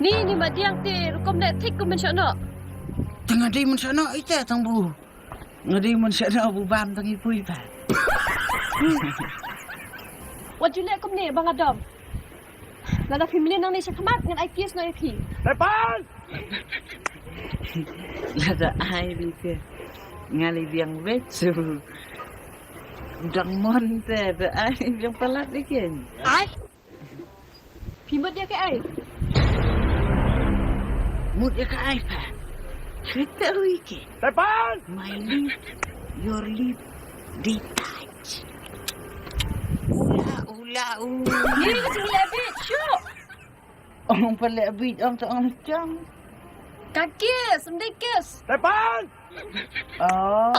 Ni mak diang ti kom net tik kom mensyana. Tengah di mun sana ite tang bu. Ngadi mun sana bu bam tang ipui pa. Wat julek kom ni bang Adam. Lala family nang ni sakamat ngan IPS no IP. Depan! Lada ai di ke. Ngali biang becu. Dang monte de ai biang pelat dikin. Ai. Pimot dia ke ai. Mut ya ka ai pa. Kita weekend. Depan! My lip, your lip detached. Ula. Ni kasi lebih. Syuk. Orang pelik bit orang tak macam. Kakis, mendekis. Depan! Oh.